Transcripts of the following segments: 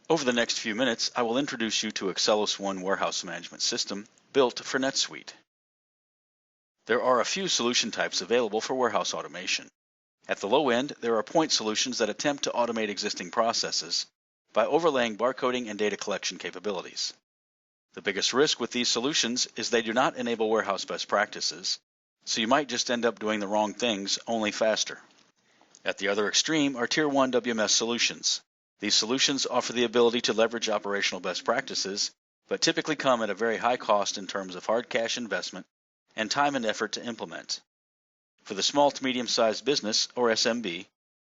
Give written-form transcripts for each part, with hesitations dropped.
Over the next few minutes, I will introduce you to AccellosOne Warehouse Management System built for NetSuite. There are a few solution types available for warehouse automation. At the low end, there are point solutions that attempt to automate existing processes by overlaying barcoding and data collection capabilities. The biggest risk with these solutions is they do not enable warehouse best practices, so you might just end up doing the wrong things, only faster. At the other extreme are Tier 1 WMS solutions. These solutions offer the ability to leverage operational best practices, but typically come at a very high cost in terms of hard cash investment and time and effort to implement. For the small to medium-sized business, or SMB,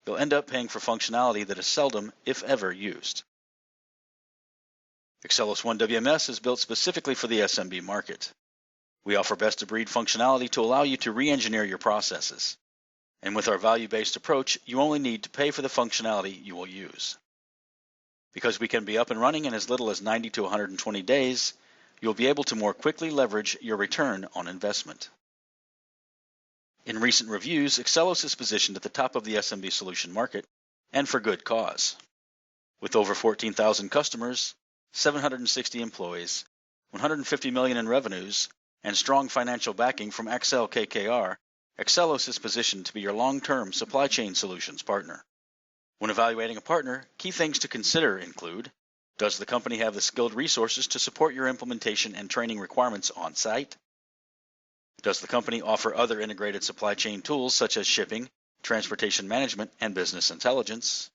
you'll end up paying for functionality that is seldom, if ever, used. AccellosOne WMS is built specifically for the SMB market. We offer best-of-breed functionality to allow you to re-engineer your processes. And with our value-based approach, you only need to pay for the functionality you will use. Because we can be up and running in as little as 90 to 120 days, you'll be able to more quickly leverage your return on investment. In recent reviews, Excelus is positioned at the top of the SMB solution market, and for good cause. With over 14,000 customers, 760 employees, 150 million in revenues, and strong financial backing from Accel KKR, Excelus is positioned to be your long-term supply chain solutions partner. When evaluating a partner, key things to consider include: does the company have the skilled resources to support your implementation and training requirements on site? Does the company offer other integrated supply chain tools such as shipping, transportation management, and business intelligence?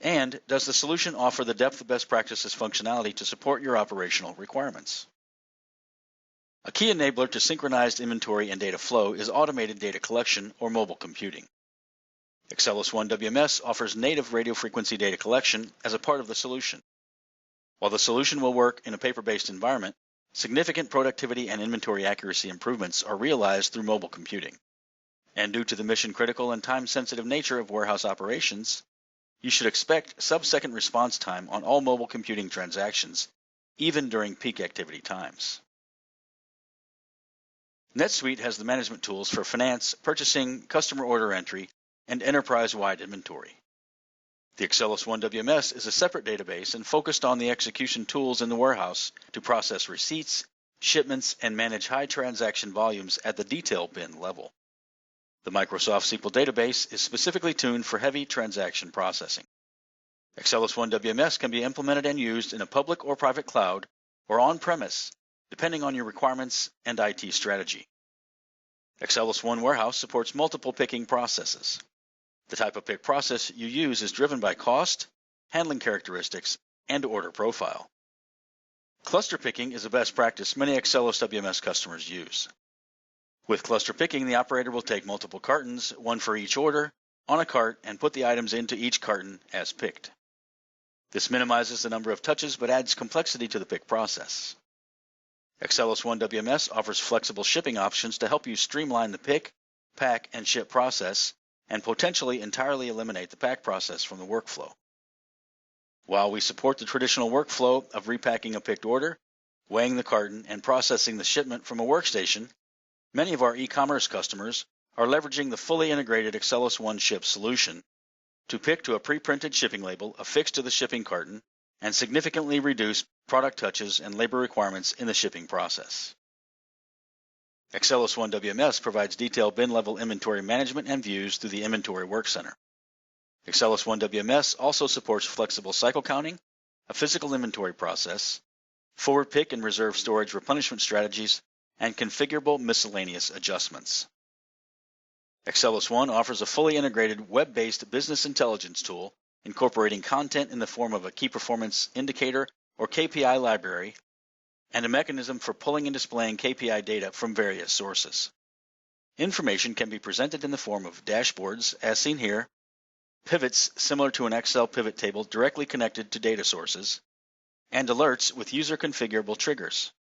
And does the solution offer the depth of best practices functionality to support your operational requirements? A key enabler to synchronized inventory and data flow is automated data collection or mobile computing. AccellosOne WMS offers native radio frequency data collection as a part of the solution. While the solution will work in a paper-based environment, significant productivity and inventory accuracy improvements are realized through mobile computing. And due to the mission-critical and time-sensitive nature of warehouse operations, you should expect sub-second response time on all mobile computing transactions, even during peak activity times. NetSuite has the management tools for finance, purchasing, customer order entry, and enterprise-wide inventory. The AccellosOne WMS is a separate database and focused on the execution tools in the warehouse to process receipts, shipments, and manage high transaction volumes at the detail bin level. The Microsoft SQL database is specifically tuned for heavy transaction processing. AccellosOne WMS can be implemented and used in a public or private cloud or on-premise, depending on your requirements and IT strategy. AccellosOne Warehouse supports multiple picking processes. The type of pick process you use is driven by cost, handling characteristics, and order profile. Cluster picking is a best practice many Excelus WMS customers use. With cluster picking, the operator will take multiple cartons, one for each order, on a cart and put the items into each carton as picked. This minimizes the number of touches but adds complexity to the pick process. AccellosOne WMS offers flexible shipping options to help you streamline the pick, pack, and ship process, and potentially entirely eliminate the pack process from the workflow. While we support the traditional workflow of repacking a picked order, weighing the carton, and processing the shipment from a workstation, many of our e-commerce customers are leveraging the fully integrated AccellosOne Ship solution to pick to a pre-printed shipping label affixed to the shipping carton and significantly reduce product touches and labor requirements in the shipping process. AccellosOne WMS provides detailed bin-level inventory management and views through the Inventory Work Center. AccellosOne WMS also supports flexible cycle counting, a physical inventory process, forward pick and reserve storage replenishment strategies, and configurable miscellaneous adjustments. AccellosOne offers a fully integrated web-based business intelligence tool incorporating content in the form of a key performance indicator or KPI library, and a mechanism for pulling and displaying KPI data from various sources. Information can be presented in the form of dashboards, as seen here, pivots similar to an Excel pivot table directly connected to data sources, and alerts with user-configurable triggers.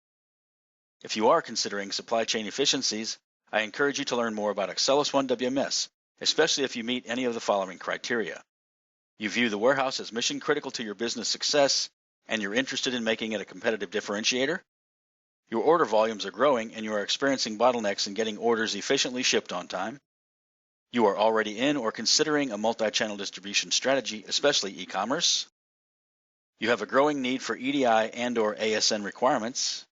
If you are considering supply chain efficiencies, I encourage you to learn more about AccellosOne WMS, especially if you meet any of the following criteria. You view the warehouse as mission-critical to your business success, and you're interested in making it a competitive differentiator. Your order volumes are growing and you are experiencing bottlenecks in getting orders efficiently shipped on time. You are already in or considering a multi-channel distribution strategy, especially e-commerce. You have a growing need for EDI and/or ASN requirements.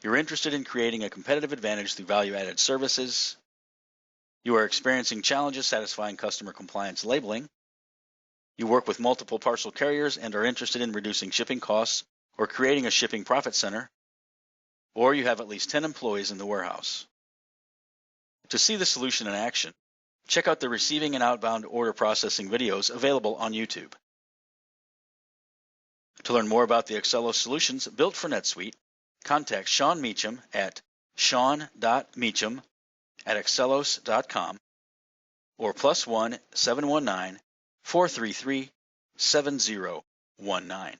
You're interested in creating a competitive advantage through value-added services. You are experiencing challenges satisfying customer compliance labeling. You work with multiple parcel carriers and are interested in reducing shipping costs or creating a shipping profit center. Or you have at least 10 employees in the warehouse. To see the solution in action, check out the receiving and outbound order processing videos available on YouTube. To learn more about the Excelus solutions built for NetSuite, contact Sean Meacham at sean.meacham@excellos.com or +1 719 433 7019.